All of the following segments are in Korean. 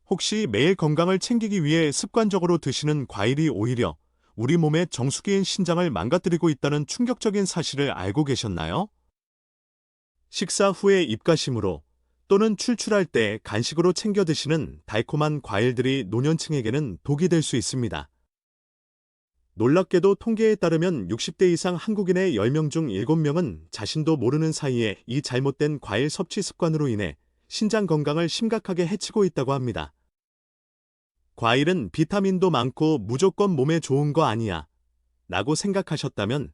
혹시 매일 건강을 챙기기 위해 습관적으로 드시는 과일이 오히려 우리 몸의 정수기인 신장을 망가뜨리고 있다는 충격적인 사실을 알고 계셨나요? 식사 후에 입가심으로 또는 출출할 때 간식으로 챙겨 드시는 달콤한 과일들이 노년층에게는 독이 될 수 있습니다. 놀랍게도 통계에 따르면 60대 이상 한국인의 10명 중 7명은 자신도 모르는 사이에 이 잘못된 과일 섭취 습관으로 인해 신장 건강을 심각하게 해치고 있다고 합니다. 과일은 비타민도 많고 무조건 몸에 좋은 거 아니야 라고 생각하셨다면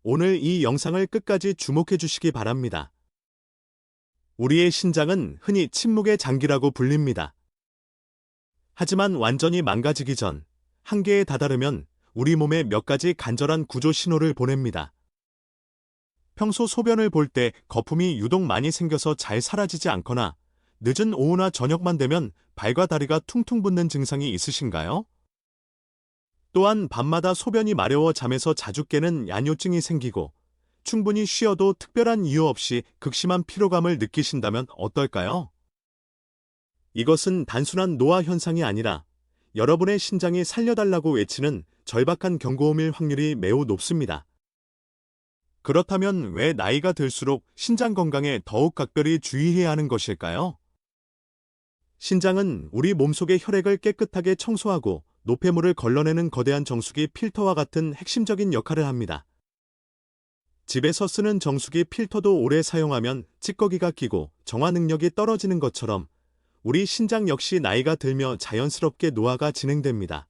오늘 이 영상을 끝까지 주목해 주시기 바랍니다. 우리의 신장은 흔히 침묵의 장기라고 불립니다. 하지만 완전히 망가지기 전 한계에 다다르면 우리 몸에 몇 가지 간절한 구조 신호를 보냅니다. 평소 소변을 볼 때 거품이 유독 많이 생겨서 잘 사라지지 않거나 늦은 오후나 저녁만 되면 발과 다리가 퉁퉁 붓는 증상이 있으신가요? 또한 밤마다 소변이 마려워 잠에서 자주 깨는 야뇨증이 생기고 충분히 쉬어도 특별한 이유 없이 극심한 피로감을 느끼신다면 어떨까요? 이것은 단순한 노화 현상이 아니라 여러분의 신장이 살려달라고 외치는 절박한 경고음일 확률이 매우 높습니다. 그렇다면 왜 나이가 들수록 신장 건강에 더욱 각별히 주의해야 하는 것일까요? 신장은 우리 몸속의 혈액을 깨끗하게 청소하고 노폐물을 걸러내는 거대한 정수기 필터와 같은 핵심적인 역할을 합니다. 집에서 쓰는 정수기 필터도 오래 사용하면 찌꺼기가 끼고 정화 능력이 떨어지는 것처럼 우리 신장 역시 나이가 들며 자연스럽게 노화가 진행됩니다.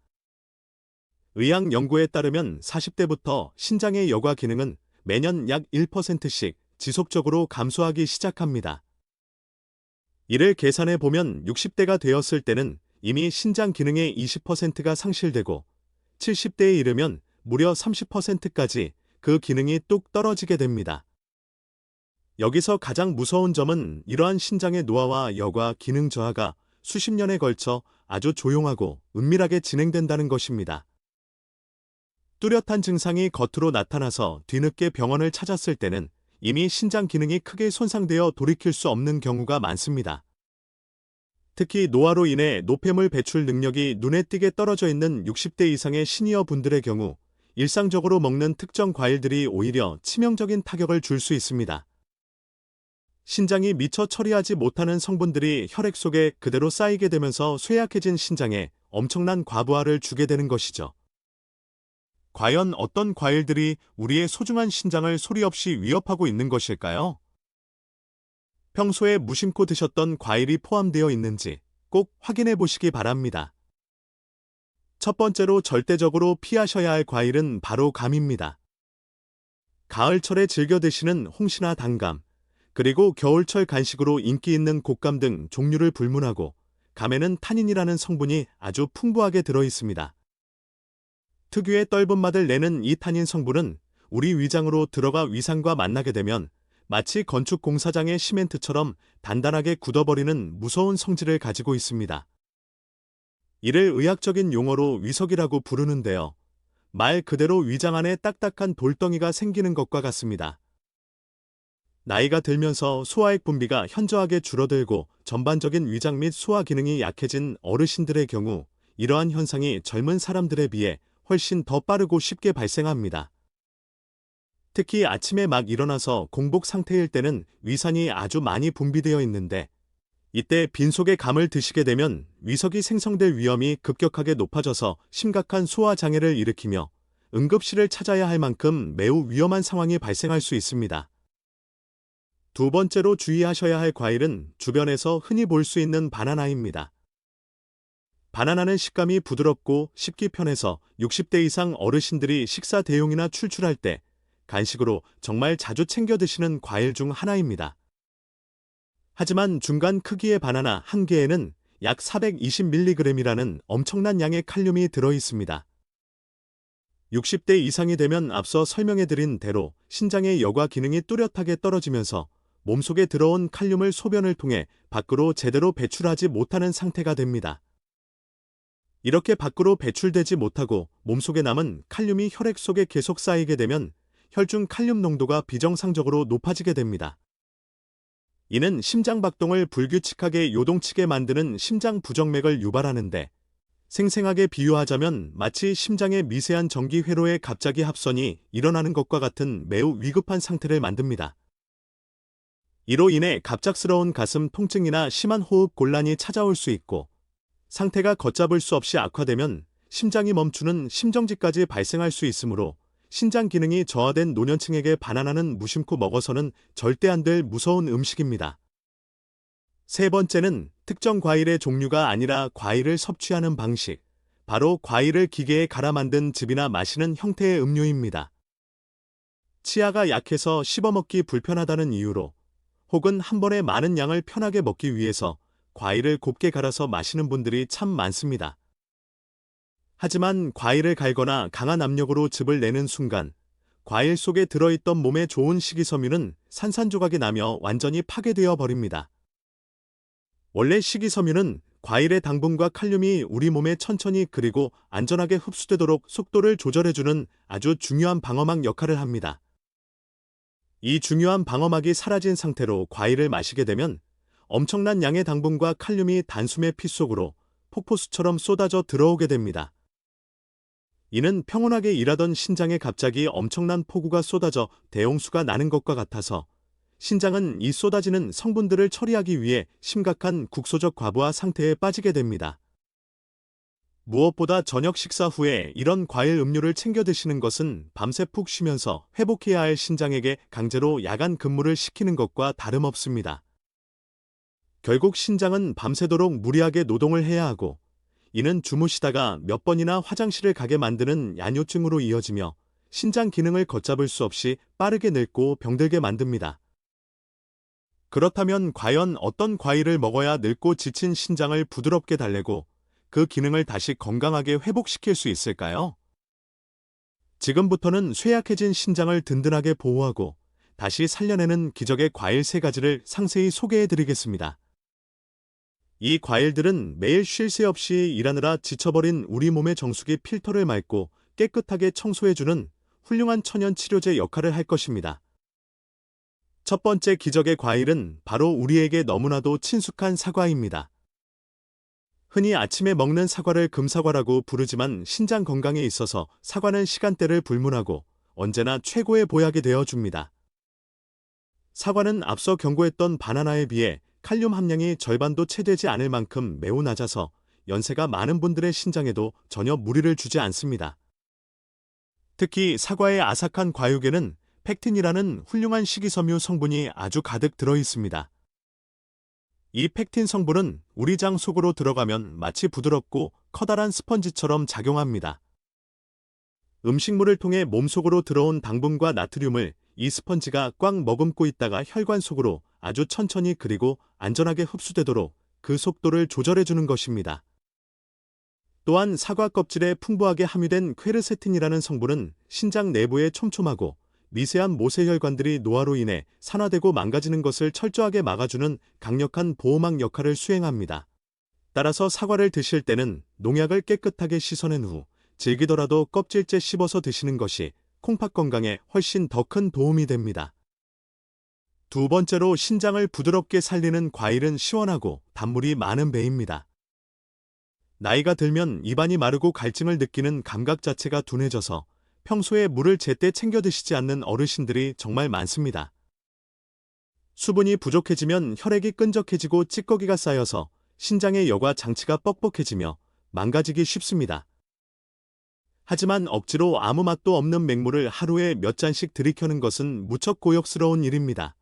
의학 연구에 따르면 40대부터 신장의 여과 기능은 매년 약 1%씩 지속적으로 감소하기 시작합니다. 이를 계산해 보면 60대가 되었을 때는 이미 신장 기능의 20%가 상실되고 70대에 이르면 무려 30%까지 그 기능이 뚝 떨어지게 됩니다. 여기서 가장 무서운 점은 이러한 신장의 노화와 여과 기능 저하가 수십 년에 걸쳐 아주 조용하고 은밀하게 진행된다는 것입니다. 뚜렷한 증상이 겉으로 나타나서 뒤늦게 병원을 찾았을 때는 이미 신장 기능이 크게 손상되어 돌이킬 수 없는 경우가 많습니다. 특히 노화로 인해 노폐물 배출 능력이 눈에 띄게 떨어져 있는 60대 이상의 시니어 분들의 경우 일상적으로 먹는 특정 과일들이 오히려 치명적인 타격을 줄 수 있습니다. 신장이 미처 처리하지 못하는 성분들이 혈액 속에 그대로 쌓이게 되면서 쇠약해진 신장에 엄청난 과부하를 주게 되는 것이죠. 과연 어떤 과일들이 우리의 소중한 신장을 소리 없이 위협하고 있는 것일까요? 평소에 무심코 드셨던 과일이 포함되어 있는지 꼭 확인해 보시기 바랍니다. 첫 번째로 절대적으로 피하셔야 할 과일은 바로 감입니다. 가을철에 즐겨 드시는 홍시나 단감, 그리고 겨울철 간식으로 인기 있는 곶감 등 종류를 불문하고 감에는 타닌이라는 성분이 아주 풍부하게 들어 있습니다. 특유의 떫은 맛을 내는 이 타닌 성분은 우리 위장으로 들어가 위산과 만나게 되면 마치 건축 공사장의 시멘트처럼 단단하게 굳어버리는 무서운 성질을 가지고 있습니다. 이를 의학적인 용어로 위석이라고 부르는데요. 말 그대로 위장 안에 딱딱한 돌덩이가 생기는 것과 같습니다. 나이가 들면서 소화액 분비가 현저하게 줄어들고 전반적인 위장 및 소화 기능이 약해진 어르신들의 경우 이러한 현상이 젊은 사람들에 비해 훨씬 더 빠르고 쉽게 발생합니다. 특히 아침에 막 일어나서 공복 상태일 때는 위산이 아주 많이 분비되어 있는데 이때 빈속에 감을 드시게 되면 위석이 생성될 위험이 급격하게 높아져서 심각한 소화 장애를 일으키며 응급실을 찾아야 할 만큼 매우 위험한 상황이 발생할 수 있습니다. 두 번째로 주의하셔야 할 과일은 주변에서 흔히 볼 수 있는 바나나입니다. 바나나는 식감이 부드럽고 씹기 편해서 60대 이상 어르신들이 식사 대용이나 출출할 때 간식으로 정말 자주 챙겨 드시는 과일 중 하나입니다. 하지만 중간 크기의 바나나 한 개에는 약 420mg이라는 엄청난 양의 칼륨이 들어 있습니다. 60대 이상이 되면 앞서 설명해드린 대로 신장의 여과 기능이 뚜렷하게 떨어지면서 몸속에 들어온 칼륨을 소변을 통해 밖으로 제대로 배출하지 못하는 상태가 됩니다. 이렇게 밖으로 배출되지 못하고 몸속에 남은 칼륨이 혈액 속에 계속 쌓이게 되면 혈중 칼륨 농도가 비정상적으로 높아지게 됩니다. 이는 심장 박동을 불규칙하게 요동치게 만드는 심장 부정맥을 유발하는데, 생생하게 비유하자면 마치 심장의 미세한 전기 회로의 갑자기 합선이 일어나는 것과 같은 매우 위급한 상태를 만듭니다. 이로 인해 갑작스러운 가슴 통증이나 심한 호흡 곤란이 찾아올 수 있고, 상태가 걷잡을 수 없이 악화되면 심장이 멈추는 심정지까지 발생할 수 있으므로 신장 기능이 저하된 노년층에게 바나나는 무심코 먹어서는 절대 안 될 무서운 음식입니다. 세 번째는 특정 과일의 종류가 아니라 과일을 섭취하는 방식, 바로 과일을 기계에 갈아 만든 즙이나 마시는 형태의 음료입니다. 치아가 약해서 씹어먹기 불편하다는 이유로 혹은 한 번에 많은 양을 편하게 먹기 위해서 과일을 곱게 갈아서 마시는 분들이 참 많습니다. 하지만 과일을 갈거나 강한 압력으로 즙을 내는 순간 과일 속에 들어있던 몸에 좋은 식이섬유는 산산조각이 나며 완전히 파괴되어 버립니다. 원래 식이섬유는 과일의 당분과 칼륨이 우리 몸에 천천히 그리고 안전하게 흡수되도록 속도를 조절해주는 아주 중요한 방어막 역할을 합니다. 이 중요한 방어막이 사라진 상태로 과일을 마시게 되면 엄청난 양의 당분과 칼륨이 단숨에 피 속으로 폭포수처럼 쏟아져 들어오게 됩니다. 이는 평온하게 일하던 신장에 갑자기 엄청난 폭우가 쏟아져 대홍수가 나는 것과 같아서 신장은 이 쏟아지는 성분들을 처리하기 위해 심각한 국소적 과부하 상태에 빠지게 됩니다. 무엇보다 저녁 식사 후에 이런 과일 음료를 챙겨 드시는 것은 밤새 푹 쉬면서 회복해야 할 신장에게 강제로 야간 근무를 시키는 것과 다름없습니다. 결국 신장은 밤새도록 무리하게 노동을 해야 하고, 이는 주무시다가 몇 번이나 화장실을 가게 만드는 야뇨증으로 이어지며 신장 기능을 걷잡을 수 없이 빠르게 늙고 병들게 만듭니다. 그렇다면 과연 어떤 과일을 먹어야 늙고 지친 신장을 부드럽게 달래고 그 기능을 다시 건강하게 회복시킬 수 있을까요? 지금부터는 쇠약해진 신장을 든든하게 보호하고 다시 살려내는 기적의 과일 3가지를 상세히 소개해드리겠습니다. 이 과일들은 매일 쉴 새 없이 일하느라 지쳐버린 우리 몸의 정수기 필터를 맑고 깨끗하게 청소해주는 훌륭한 천연 치료제 역할을 할 것입니다. 첫 번째 기적의 과일은 바로 우리에게 너무나도 친숙한 사과입니다. 흔히 아침에 먹는 사과를 금사과라고 부르지만 신장 건강에 있어서 사과는 시간대를 불문하고 언제나 최고의 보약이 되어줍니다. 사과는 앞서 경고했던 바나나에 비해 칼륨 함량이 절반도 채 되지 않을 만큼 매우 낮아서 연세가 많은 분들의 신장에도 전혀 무리를 주지 않습니다. 특히 사과의 아삭한 과육에는 펙틴이라는 훌륭한 식이섬유 성분이 아주 가득 들어 있습니다. 이 펙틴 성분은 우리 장 속으로 들어가면 마치 부드럽고 커다란 스펀지처럼 작용합니다. 음식물을 통해 몸속으로 들어온 당분과 나트륨을 이 스펀지가 꽉 머금고 있다가 혈관 속으로 아주 천천히 그리고 안전하게 흡수되도록 그 속도를 조절해주는 것입니다. 또한 사과 껍질에 풍부하게 함유된 퀘르세틴이라는 성분은 신장 내부에 촘촘하고 미세한 모세혈관들이 노화로 인해 산화되고 망가지는 것을 철저하게 막아주는 강력한 보호막 역할을 수행합니다. 따라서 사과를 드실 때는 농약을 깨끗하게 씻어낸 후 질기더라도 껍질째 씹어서 드시는 것이 콩팥 건강에 훨씬 더 큰 도움이 됩니다. 두 번째로 신장을 부드럽게 살리는 과일은 시원하고 단물이 많은 배입니다. 나이가 들면 입안이 마르고 갈증을 느끼는 감각 자체가 둔해져서 평소에 물을 제때 챙겨 드시지 않는 어르신들이 정말 많습니다. 수분이 부족해지면 혈액이 끈적해지고 찌꺼기가 쌓여서 신장의 여과 장치가 뻑뻑해지며 망가지기 쉽습니다. 하지만 억지로 아무 맛도 없는 맹물을 하루에 몇 잔씩 들이켜는 것은 무척 고역스러운 일입니다.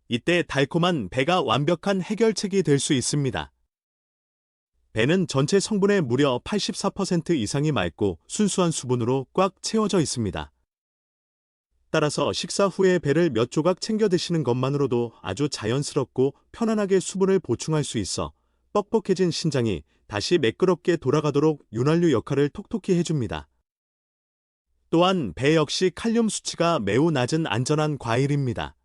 이때 달콤한 배가 완벽한 해결책이 될 수 있습니다. 배는 전체 성분의 무려 84% 이상이 맑고 순수한 수분으로 꽉 채워져 있습니다. 따라서 식사 후에 배를 몇 조각 챙겨 드시는 것만으로도 아주 자연스럽고 편안하게 수분을 보충할 수 있어 뻑뻑해진 신장이 다시 매끄럽게 돌아가도록 윤활유 역할을 톡톡히 해줍니다. 또한 배 역시 칼륨 수치가 매우 낮은 안전한 과일입니다.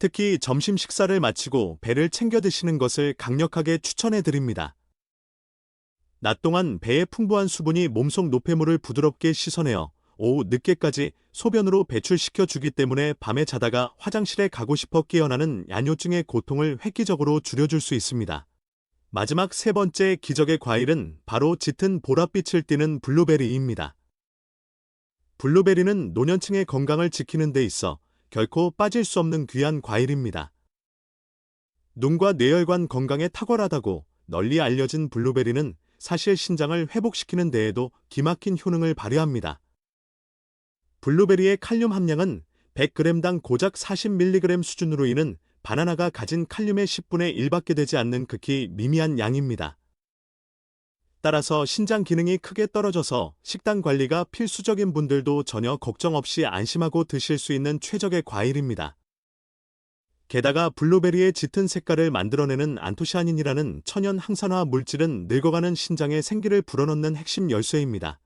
특히 점심 식사를 마치고 배를 챙겨 드시는 것을 강력하게 추천해 드립니다. 낮 동안 배의 풍부한 수분이 몸속 노폐물을 부드럽게 씻어내어 오후 늦게까지 소변으로 배출시켜 주기 때문에 밤에 자다가 화장실에 가고 싶어 깨어나는 야뇨증의 고통을 획기적으로 줄여줄 수 있습니다. 마지막 세 번째 기적의 과일은 바로 짙은 보랏빛을 띠는 블루베리입니다. 블루베리는 노년층의 건강을 지키는 데 있어 결코 빠질 수 없는 귀한 과일입니다. 눈과 뇌혈관 건강에 탁월하다고 널리 알려진 블루베리는 사실 신장을 회복시키는 데에도 기막힌 효능을 발휘합니다. 블루베리의 칼륨 함량은 100g당 고작 40mg 수준으로 이는 바나나가 가진 칼륨의 10분의 1밖에 되지 않는 극히 미미한 양입니다. 따라서 신장 기능이 크게 떨어져서 식단 관리가 필수적인 분들도 전혀 걱정 없이 안심하고 드실 수 있는 최적의 과일입니다. 게다가 블루베리의 짙은 색깔을 만들어내는 안토시아닌이라는 천연 항산화 물질은 늙어가는 신장에 생기를 불어넣는 핵심 열쇠입니다.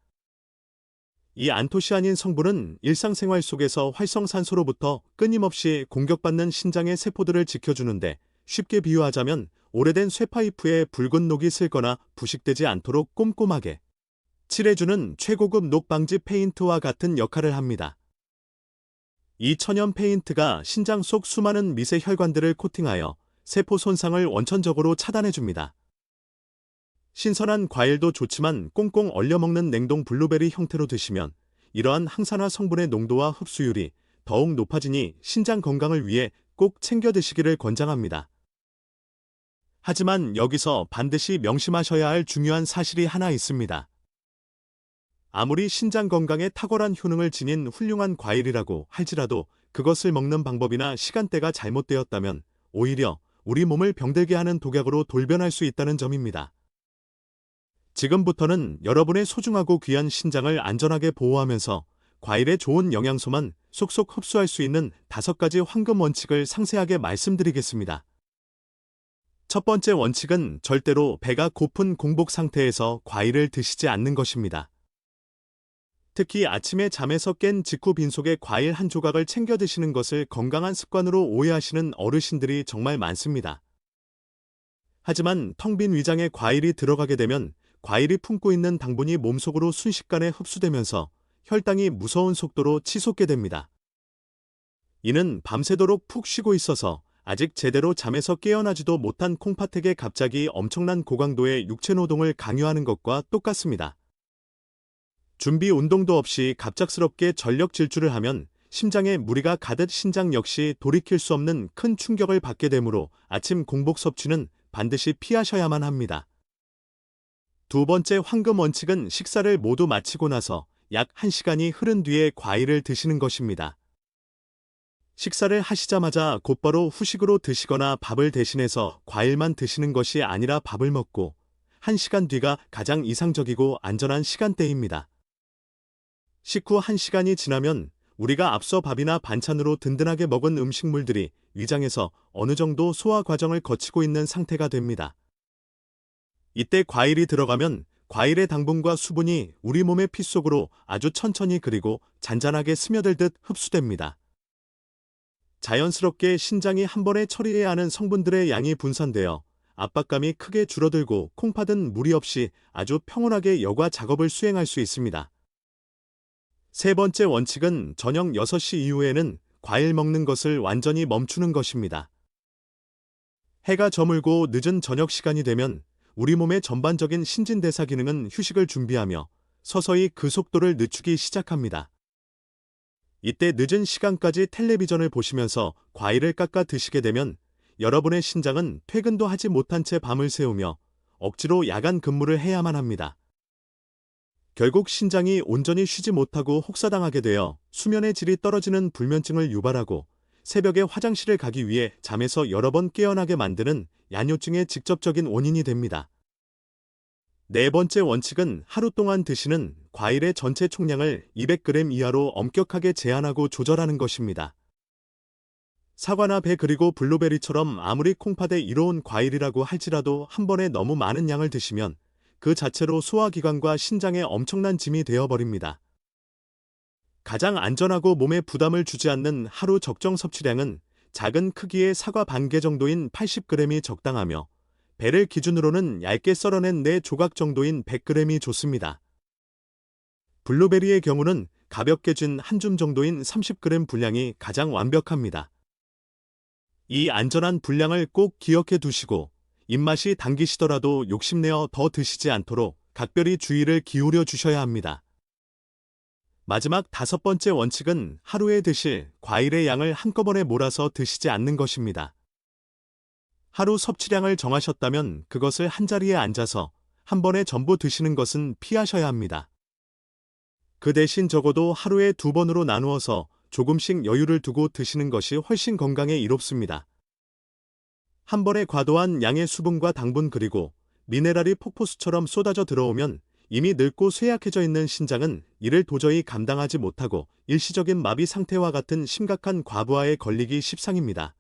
이 안토시아닌 성분은 일상생활 속에서 활성산소로부터 끊임없이 공격받는 신장의 세포들을 지켜주는데, 쉽게 비유하자면 오래된 쇠파이프에 붉은 녹이 슬거나 부식되지 않도록 꼼꼼하게 칠해주는 최고급 녹 방지 페인트와 같은 역할을 합니다. 이 천연 페인트가 신장 속 수많은 미세 혈관들을 코팅하여 세포 손상을 원천적으로 차단해줍니다. 신선한 과일도 좋지만 꽁꽁 얼려 먹는 냉동 블루베리 형태로 드시면 이러한 항산화 성분의 농도와 흡수율이 더욱 높아지니 신장 건강을 위해 꼭 챙겨 드시기를 권장합니다. 하지만 여기서 반드시 명심하셔야 할 중요한 사실이 하나 있습니다. 아무리 신장 건강에 탁월한 효능을 지닌 훌륭한 과일이라고 할지라도 그것을 먹는 방법이나 시간대가 잘못되었다면 오히려 우리 몸을 병들게 하는 독약으로 돌변할 수 있다는 점입니다. 지금부터는 여러분의 소중하고 귀한 신장을 안전하게 보호하면서 과일의 좋은 영양소만 쏙쏙 흡수할 수 있는 5가지 황금 원칙을 상세하게 말씀드리겠습니다. 첫 번째 원칙은 절대로 배가 고픈 공복 상태에서 과일을 드시지 않는 것입니다. 특히 아침에 잠에서 깬 직후 빈속에 과일 한 조각을 챙겨 드시는 것을 건강한 습관으로 오해하시는 어르신들이 정말 많습니다. 하지만 텅 빈 위장에 과일이 들어가게 되면 과일이 품고 있는 당분이 몸속으로 순식간에 흡수되면서 혈당이 무서운 속도로 치솟게 됩니다. 이는 밤새도록 푹 쉬고 있어서 아직 제대로 잠에서 깨어나지도 못한 콩팥에게 갑자기 엄청난 고강도의 육체 노동을 강요하는 것과 똑같습니다. 준비 운동도 없이 갑작스럽게 전력 질주를 하면 심장에 무리가 가듯 신장 역시 돌이킬 수 없는 큰 충격을 받게 되므로 아침 공복 섭취는 반드시 피하셔야만 합니다. 두 번째 황금 원칙은 식사를 모두 마치고 나서 약 1시간이 흐른 뒤에 과일을 드시는 것입니다. 식사를 하시자마자 곧바로 후식으로 드시거나 밥을 대신해서 과일만 드시는 것이 아니라 밥을 먹고 1시간 뒤가 가장 이상적이고 안전한 시간대입니다. 식후 1시간이 지나면 우리가 앞서 밥이나 반찬으로 든든하게 먹은 음식물들이 위장에서 어느 정도 소화 과정을 거치고 있는 상태가 됩니다. 이때 과일이 들어가면 과일의 당분과 수분이 우리 몸의 피 속으로 아주 천천히 그리고 잔잔하게 스며들듯 흡수됩니다. 자연스럽게 신장이 한 번에 처리해야 하는 성분들의 양이 분산되어 압박감이 크게 줄어들고 콩팥은 무리 없이 아주 평온하게 여과 작업을 수행할 수 있습니다. 세 번째 원칙은 저녁 6시 이후에는 과일 먹는 것을 완전히 멈추는 것입니다. 해가 저물고 늦은 저녁 시간이 되면 우리 몸의 전반적인 신진대사 기능은 휴식을 준비하며 서서히 그 속도를 늦추기 시작합니다. 이때 늦은 시간까지 텔레비전을 보시면서 과일을 깎아 드시게 되면 여러분의 신장은 퇴근도 하지 못한 채 밤을 새우며 억지로 야간 근무를 해야만 합니다. 결국 신장이 온전히 쉬지 못하고 혹사당하게 되어 수면의 질이 떨어지는 불면증을 유발하고 새벽에 화장실을 가기 위해 잠에서 여러 번 깨어나게 만드는 야뇨증의 직접적인 원인이 됩니다. 네 번째 원칙은 하루 동안 드시는 과일의 전체 총량을 200g 이하로 엄격하게 제한하고 조절하는 것입니다. 사과나 배 그리고 블루베리처럼 아무리 콩팥에 이로운 과일이라고 할지라도 한 번에 너무 많은 양을 드시면 그 자체로 소화기관과 신장에 엄청난 짐이 되어버립니다. 가장 안전하고 몸에 부담을 주지 않는 하루 적정 섭취량은 작은 크기의 사과 반 개 정도인 80g이 적당하며 배를 기준으로는 얇게 썰어낸 4조각 정도인 100g이 좋습니다. 블루베리의 경우는 가볍게 쥔 한 줌 정도인 30g 분량이 가장 완벽합니다. 이 안전한 분량을 꼭 기억해 두시고 입맛이 당기시더라도 욕심내어 더 드시지 않도록 각별히 주의를 기울여 주셔야 합니다. 마지막 5번째 원칙은 하루에 드실 과일의 양을 한꺼번에 몰아서 드시지 않는 것입니다. 하루 섭취량을 정하셨다면 그것을 한자리에 앉아서 한 번에 전부 드시는 것은 피하셔야 합니다. 그 대신 적어도 하루에 2번으로 나누어서 조금씩 여유를 두고 드시는 것이 훨씬 건강에 이롭습니다. 한 번에 과도한 양의 수분과 당분 그리고 미네랄이 폭포수처럼 쏟아져 들어오면 이미 늙고 쇠약해져 있는 신장은 이를 도저히 감당하지 못하고 일시적인 마비 상태와 같은 심각한 과부하에 걸리기 십상입니다.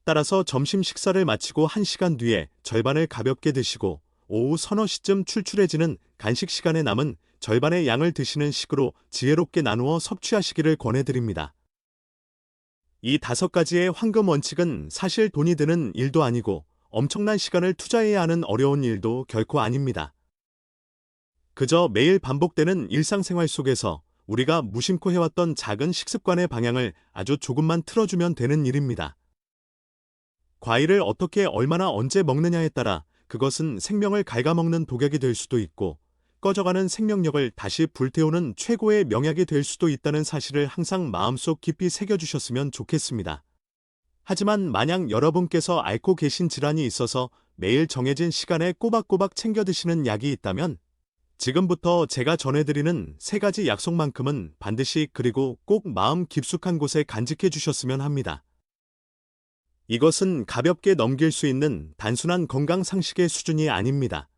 따라서 점심 식사를 마치고 1시간 뒤에 절반을 가볍게 드시고 오후 서너 시쯤 출출해지는 간식 시간에 남은 절반의 양을 드시는 식으로 지혜롭게 나누어 섭취하시기를 권해드립니다. 이 5가지의 황금 원칙은 사실 돈이 드는 일도 아니고 엄청난 시간을 투자해야 하는 어려운 일도 결코 아닙니다. 그저 매일 반복되는 일상생활 속에서 우리가 무심코 해왔던 작은 식습관의 방향을 아주 조금만 틀어주면 되는 일입니다. 과일을 어떻게 얼마나 언제 먹느냐에 따라 그것은 생명을 갉아먹는 독약이 될 수도 있고 꺼져가는 생명력을 다시 불태우는 최고의 명약이 될 수도 있다는 사실을 항상 마음속 깊이 새겨주셨으면 좋겠습니다. 하지만 만약 여러분께서 앓고 계신 질환이 있어서 매일 정해진 시간에 꼬박꼬박 챙겨 드시는 약이 있다면 지금부터 제가 전해드리는 3가지 약속만큼은 반드시 그리고 꼭 마음 깊숙한 곳에 간직해 주셨으면 합니다. 이것은 가볍게 넘길 수 있는 단순한 건강 상식의 수준이 아닙니다.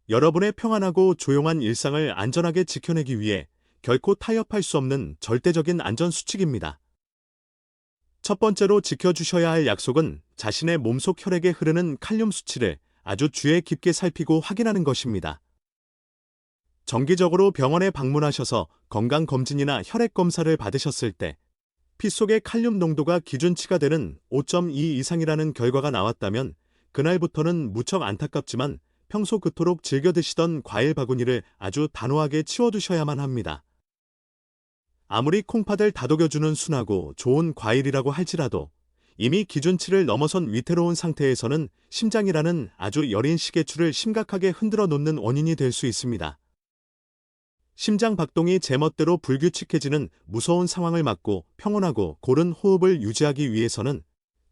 여러분의 평안하고 조용한 일상을 안전하게 지켜내기 위해 결코 타협할 수 없는 절대적인 안전 수칙입니다. 첫 번째로 지켜주셔야 할 약속은 자신의 몸속 혈액에 흐르는 칼륨 수치를 아주 주의 깊게 살피고 확인하는 것입니다. 정기적으로 병원에 방문하셔서 건강검진이나 혈액검사를 받으셨을 때 피 속의 칼륨 농도가 기준치가 되는 5.2 이상이라는 결과가 나왔다면 그날부터는 무척 안타깝지만 평소 그토록 즐겨 드시던 과일 바구니를 아주 단호하게 치워두셔야만 합니다. 아무리 콩팥을 다독여주는 순하고 좋은 과일이라고 할지라도 이미 기준치를 넘어선 위태로운 상태에서는 심장이라는 아주 여린 시계추를 심각하게 흔들어 놓는 원인이 될 수 있습니다. 심장 박동이 제멋대로 불규칙해지는 무서운 상황을 막고 평온하고 고른 호흡을 유지하기 위해서는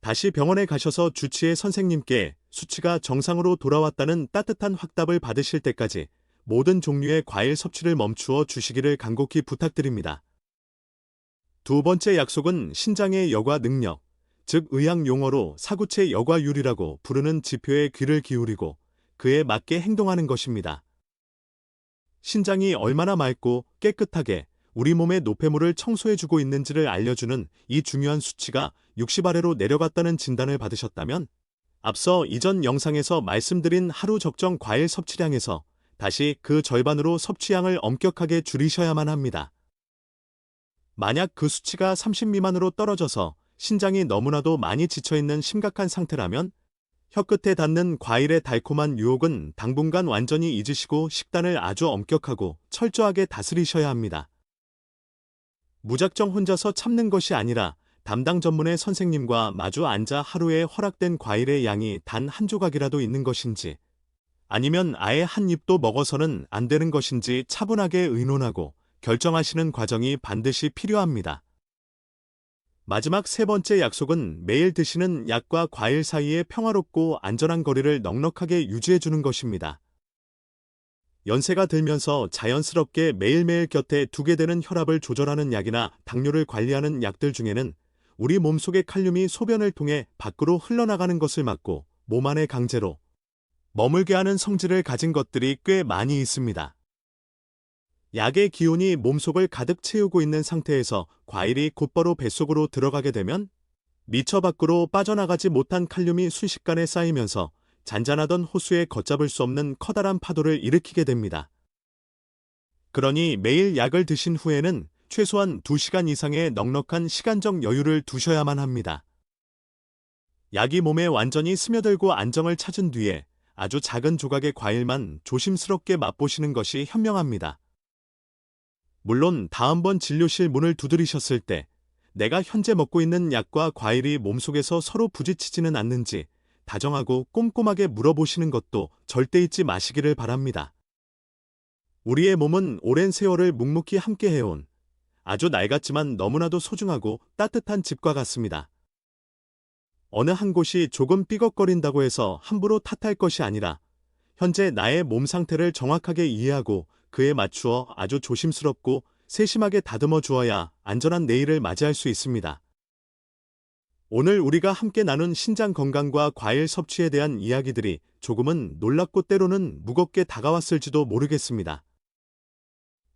다시 병원에 가셔서 주치의 선생님께 수치가 정상으로 돌아왔다는 따뜻한 확답을 받으실 때까지 모든 종류의 과일 섭취를 멈추어 주시기를 간곡히 부탁드립니다. 2번째 약속은 신장의 여과 능력, 즉 의학 용어로 사구체 여과율이라고 부르는 지표에 귀를 기울이고 그에 맞게 행동하는 것입니다. 신장이 얼마나 맑고 깨끗하게 우리 몸의 노폐물을 청소해주고 있는지를 알려주는 이 중요한 수치가 60 아래로 내려갔다는 진단을 받으셨다면 앞서 이전 영상에서 말씀드린 하루 적정 과일 섭취량에서 다시 그 절반으로 섭취량을 엄격하게 줄이셔야만 합니다. 만약 그 수치가 30 미만으로 떨어져서 신장이 너무나도 많이 지쳐있는 심각한 상태라면 혀끝에 닿는 과일의 달콤한 유혹은 당분간 완전히 잊으시고 식단을 아주 엄격하고 철저하게 다스리셔야 합니다. 무작정 혼자서 참는 것이 아니라 담당 전문의 선생님과 마주 앉아 하루에 허락된 과일의 양이 단 한 조각이라도 있는 것인지 아니면 아예 한 입도 먹어서는 안 되는 것인지 차분하게 의논하고 결정하시는 과정이 반드시 필요합니다. 마지막 3번째 약속은 매일 드시는 약과 과일 사이의 평화롭고 안전한 거리를 넉넉하게 유지해주는 것입니다. 연세가 들면서 자연스럽게 매일매일 곁에 두게 되는 혈압을 조절하는 약이나 당뇨를 관리하는 약들 중에는 우리 몸속의 칼륨이 소변을 통해 밖으로 흘러나가는 것을 막고 몸 안에 강제로 머물게 하는 성질을 가진 것들이 꽤 많이 있습니다. 약의 기운이 몸속을 가득 채우고 있는 상태에서 과일이 곧바로 뱃속으로 들어가게 되면 미처 밖으로 빠져나가지 못한 칼륨이 순식간에 쌓이면서 잔잔하던 호수에 걷잡을 수 없는 커다란 파도를 일으키게 됩니다. 그러니 매일 약을 드신 후에는 최소한 2시간 이상의 넉넉한 시간적 여유를 두셔야만 합니다. 약이 몸에 완전히 스며들고 안정을 찾은 뒤에 아주 작은 조각의 과일만 조심스럽게 맛보시는 것이 현명합니다. 물론 다음번 진료실 문을 두드리셨을 때 내가 현재 먹고 있는 약과 과일이 몸속에서 서로 부딪히지는 않는지 다정하고 꼼꼼하게 물어보시는 것도 절대 잊지 마시기를 바랍니다. 우리의 몸은 오랜 세월을 묵묵히 함께해온 아주 낡았지만 너무나도 소중하고 따뜻한 집과 같습니다. 어느 한 곳이 조금 삐걱거린다고 해서 함부로 탓할 것이 아니라 현재 나의 몸 상태를 정확하게 이해하고 그에 맞추어 아주 조심스럽고 세심하게 다듬어 주어야 안전한 내일을 맞이할 수 있습니다. 오늘 우리가 함께 나눈 신장 건강과 과일 섭취에 대한 이야기들이 조금은 놀랍고 때로는 무겁게 다가왔을지도 모르겠습니다.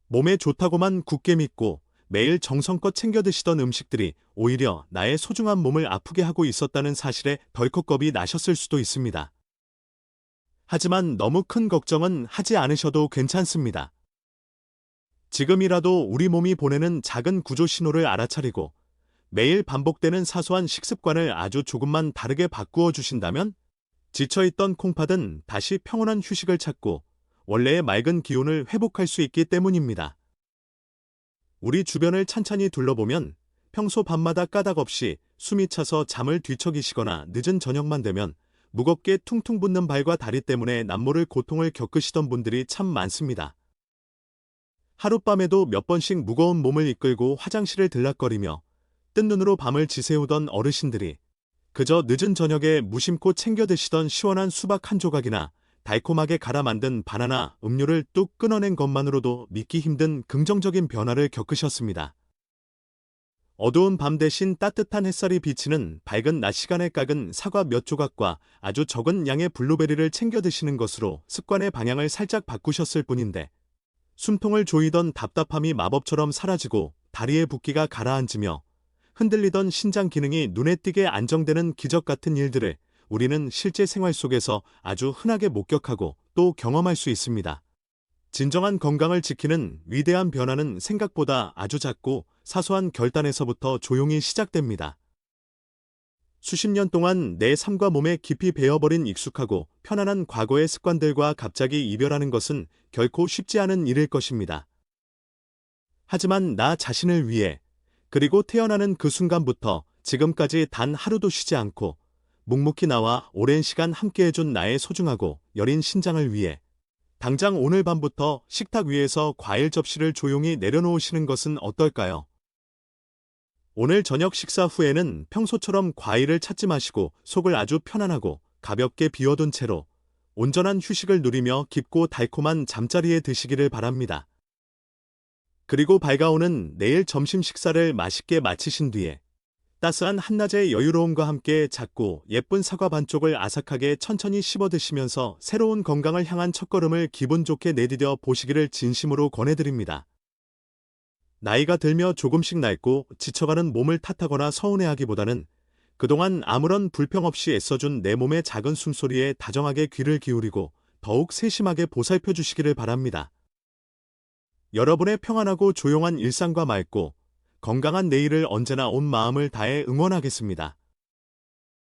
몸에 좋다고만 굳게 믿고 매일 정성껏 챙겨 드시던 음식들이 오히려 나의 소중한 몸을 아프게 하고 있었다는 사실에 덜컥 겁이 나셨을 수도 있습니다. 하지만 너무 큰 걱정은 하지 않으셔도 괜찮습니다. 지금이라도 우리 몸이 보내는 작은 구조 신호를 알아차리고 매일 반복되는 사소한 식습관을 아주 조금만 다르게 바꾸어 주신다면 지쳐있던 콩팥은 다시 평온한 휴식을 찾고 원래의 맑은 기운을 회복할 수 있기 때문입니다. 우리 주변을 찬찬히 둘러보면 평소 밤마다 까닭 없이 숨이 차서 잠을 뒤척이시거나 늦은 저녁만 되면 무겁게 퉁퉁 붓는 발과 다리 때문에 남모를 고통을 겪으시던 분들이 참 많습니다. 하룻밤에도 몇 번씩 무거운 몸을 이끌고 화장실을 들락거리며 뜬 눈으로 밤을 지새우던 어르신들이 그저 늦은 저녁에 무심코 챙겨 드시던 시원한 수박 한 조각이나 달콤하게 갈아 만든 바나나 음료를 뚝 끊어낸 것만으로도 믿기 힘든 긍정적인 변화를 겪으셨습니다. 어두운 밤 대신 따뜻한 햇살이 비치는 밝은 낮 시간에 깎은 사과 몇 조각과 아주 적은 양의 블루베리를 챙겨 드시는 것으로 습관의 방향을 살짝 바꾸셨을 뿐인데 숨통을 조이던 답답함이 마법처럼 사라지고 다리의 붓기가 가라앉으며 흔들리던 신장 기능이 눈에 띄게 안정되는 기적 같은 일들을 우리는 실제 생활 속에서 아주 흔하게 목격하고 또 경험할 수 있습니다. 진정한 건강을 지키는 위대한 변화는 생각보다 아주 작고 사소한 결단에서부터 조용히 시작됩니다. 수십 년 동안 내 삶과 몸에 깊이 배어버린 익숙하고 편안한 과거의 습관들과 갑자기 이별하는 것은 결코 쉽지 않은 일일 것입니다. 하지만 나 자신을 위해 그리고 태어나는 그 순간부터 지금까지 단 하루도 쉬지 않고 묵묵히 나와 오랜 시간 함께해준 나의 소중하고 여린 신장을 위해 당장 오늘 밤부터 식탁 위에서 과일 접시를 조용히 내려놓으시는 것은 어떨까요? 오늘 저녁 식사 후에는 평소처럼 과일을 찾지 마시고 속을 아주 편안하고 가볍게 비워둔 채로 온전한 휴식을 누리며 깊고 달콤한 잠자리에 드시기를 바랍니다. 그리고 밝아오는 내일 점심 식사를 맛있게 마치신 뒤에 따스한 한낮의 여유로움과 함께 작고 예쁜 사과 반쪽을 아삭하게 천천히 씹어 드시면서 새로운 건강을 향한 첫걸음을 기분 좋게 내디뎌 보시기를 진심으로 권해드립니다. 나이가 들며 조금씩 낡고 지쳐가는 몸을 탓하거나 서운해하기보다는 그동안 아무런 불평 없이 애써준 내 몸의 작은 숨소리에 다정하게 귀를 기울이고 더욱 세심하게 보살펴 주시기를 바랍니다. 여러분의 평안하고 조용한 일상과 맑고 건강한 내일을 언제나 온 마음을 다해 응원하겠습니다.